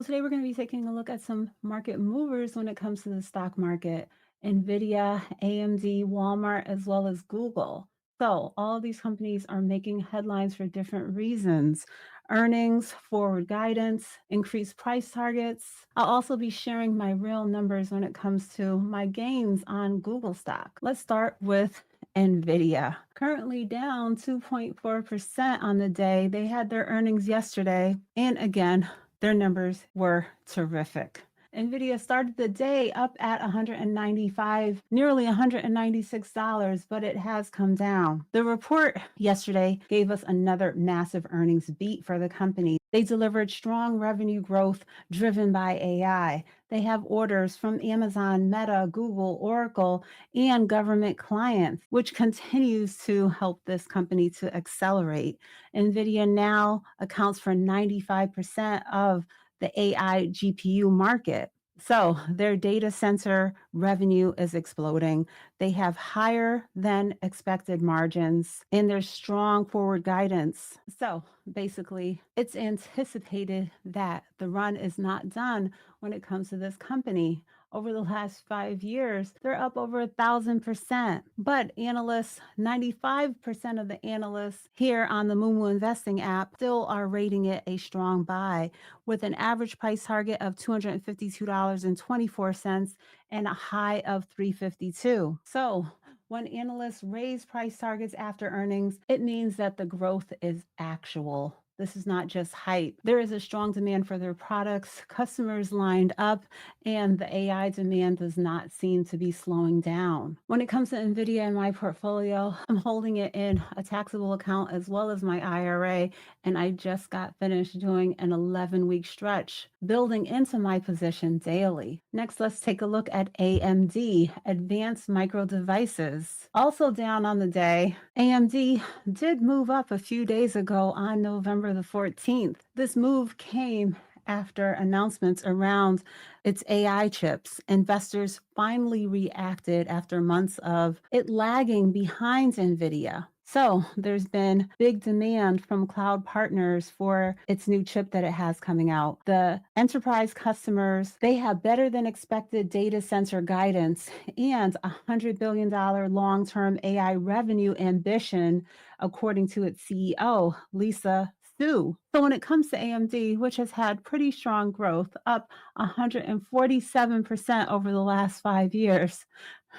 Today we're going to be taking a look at some market movers when it comes to the stock market. Nvidia, AMD, Walmart, as well as Google. So all of these companies are making headlines for different reasons. Earnings, forward guidance, increased price targets. I'll also be sharing my real numbers when it comes to my gains on Google stock. Let's start with Nvidia, currently down 2.4% on the day. They had their earnings yesterday, and again, their numbers were terrific. Nvidia started the day up at 195, nearly $196, but it has come down. The report yesterday gave us another massive earnings beat for the company. They delivered strong revenue growth driven by AI. They have orders from Amazon, Meta, Google, Oracle, and government clients, which continues to help this company to accelerate. NVIDIA now accounts for 95% of the AI GPU market. So their data center revenue is exploding. They have higher than expected margins and there's strong forward guidance. So basically, it's anticipated that the run is not done when it comes to this company. Over the last 5 years, they're up over 1,000%. But analysts, 95% of the analysts here on the MooMoo Investing app still are rating it a strong buy with an average price target of $252.24 and a high of $352. So when analysts raise price targets after earnings, it means that the growth is actual. This is not just hype. There is a strong demand for their products, customers lined up, and the AI demand does not seem to be slowing down. When it comes to NVIDIA in my portfolio, I'm holding it in a taxable account as well as my IRA, and I just got finished doing an 11-week stretch, building into my position daily. Next, let's take a look at AMD, Advanced Micro Devices. Also down on the day, AMD did move up a few days ago on November the 14th. This move came after announcements around its AI chips. Investors finally reacted after months of it lagging behind NVIDIA. So there's been big demand from cloud partners for its new chip that it has coming out. The enterprise customers, they have better than expected data center guidance and a $100 billion long-term AI revenue ambition, according to its CEO, Lisa Su. So when it comes to AMD, which has had pretty strong growth, up 147% over the last 5 years,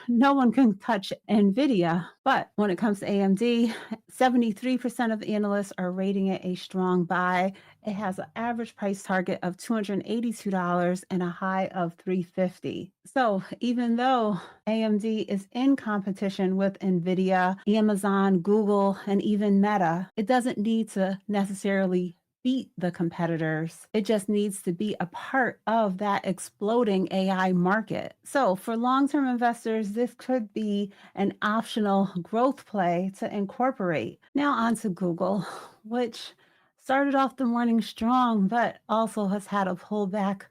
no one can touch NVIDIA. But when it comes to AMD, 73% of analysts are rating it a strong buy. It has an average price target of $282 and a high of $350. So even though AMD is in competition with NVIDIA, Amazon, Google, and even Meta, it doesn't need to necessarily beat the competitors. It just needs to be a part of that exploding AI market. So for long-term investors, this could be an optional growth play to incorporate. Now on to Google, which started off the morning strong, but also has had a pullback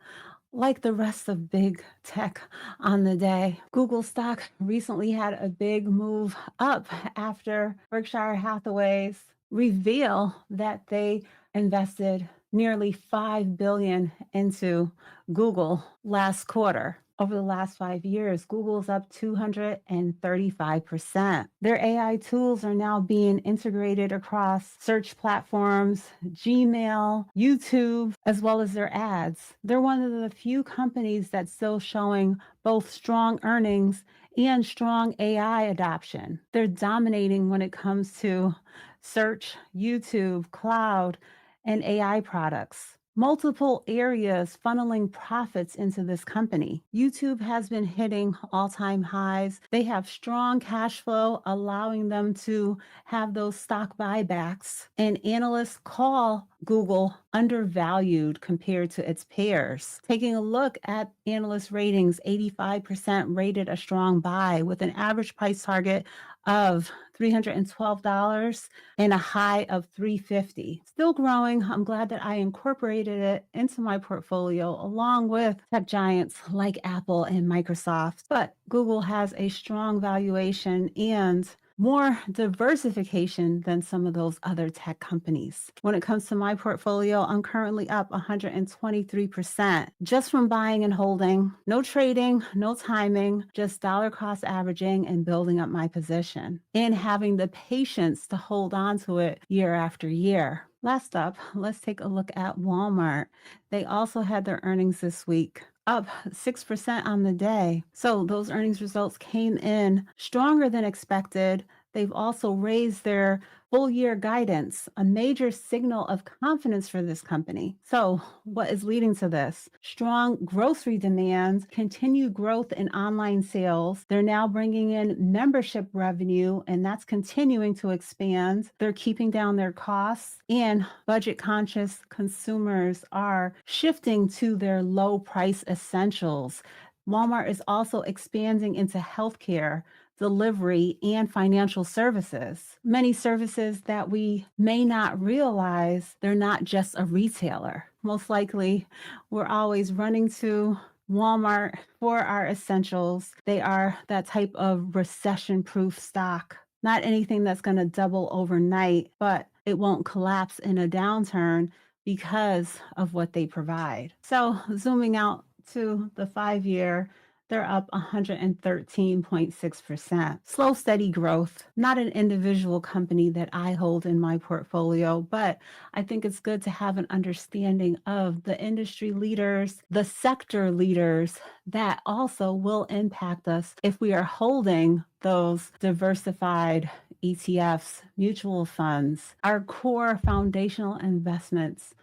like the rest of big tech on the day. Google stock recently had a big move up after Berkshire Hathaway's reveal that they invested nearly $5 billion into Google last quarter. Over the last 5 years, Google's up 235%. Their AI tools are now being integrated across search platforms, Gmail, YouTube, as well as their ads. They're one of the few companies that's still showing both strong earnings and strong AI adoption. They're dominating when it comes to search, YouTube, cloud, and AI products. Multiple areas funneling profits into this company. YouTube has been hitting all-time highs. They have strong cash flow, allowing them to have those stock buybacks. And analysts call Google undervalued compared to its peers. Taking a look at analyst ratings, 85% rated a strong buy with an average price target of $312 and a high of $350. Still growing. I'm glad that I incorporated it into my portfolio along with tech giants like Apple and Microsoft. But Google has a strong valuation and more diversification than some of those other tech companies. When it comes to my portfolio, I'm currently up 123% just from buying and holding. No trading, no timing, just dollar cost averaging and building up my position and having the patience to hold on to it year after year. Last up, let's take a look at Walmart. They also had their earnings this week, up 6% on the day. So those earnings results came in stronger than expected. They've also raised their full year guidance, a major signal of confidence for this company. So, what is leading to this? Strong grocery demand, continued growth in online sales. They're now bringing in membership revenue, and that's continuing to expand. They're keeping down their costs, and budget conscious consumers are shifting to their low price essentials. Walmart is also expanding into healthcare, delivery, and financial services. Many services that we may not realize they're not just a retailer. Most likely, we're always running to Walmart for our essentials. They are that type of recession proof stock. Not anything that's going to double overnight, but it won't collapse in a downturn because of what they provide. So, zooming out to the 5 year, they're up 113.6%. Slow, steady growth, not an individual company that I hold in my portfolio, but I think it's good to have an understanding of the industry leaders, the sector leaders that also will impact us if we are holding those diversified ETFs, mutual funds, our core foundational investments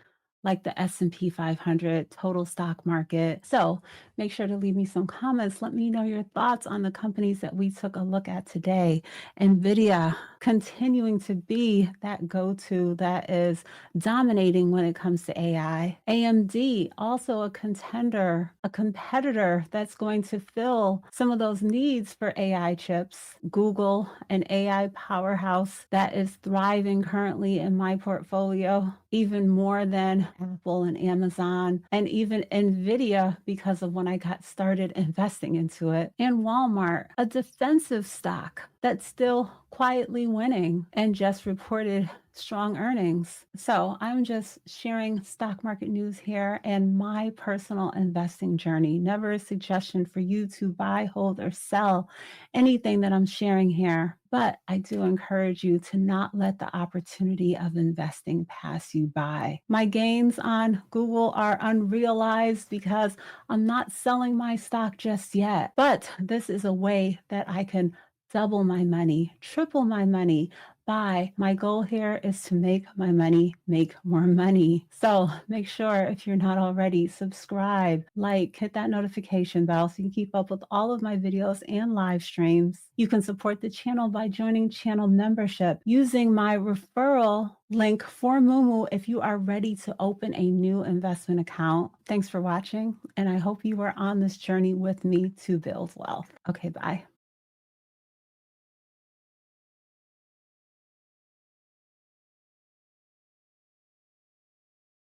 like the S&P 500 total stock market. So make sure to leave me some comments. Let me know your thoughts on the companies that we took a look at today. Nvidia continuing to be that go-to that is dominating when it comes to AI. AMD also a contender, a competitor that's going to fill some of those needs for AI chips. Google, an AI powerhouse that is thriving currently in my portfolio, even more than Apple and Amazon, and even Nvidia because of when I got started investing into it. And Walmart, a defensive stock that's still quietly winning and just reported strong earnings. So I'm just sharing stock market news here and my personal investing journey. Never a suggestion for you to buy, hold, or sell anything that I'm sharing here. But I do encourage you to not let the opportunity of investing pass you by. My gains on Google are unrealized because I'm not selling my stock just yet. But this is a way that I can double my money, triple my money. My goal here is to make my money make more money. So make sure if you're not already, subscribe, like, hit that notification bell so you can keep up with all of my videos and live streams. You can support the channel by joining channel membership using my referral link for MooMoo if you are ready to open a new investment account. Thanks for watching, and I hope you are on this journey with me to build wealth. Okay, bye.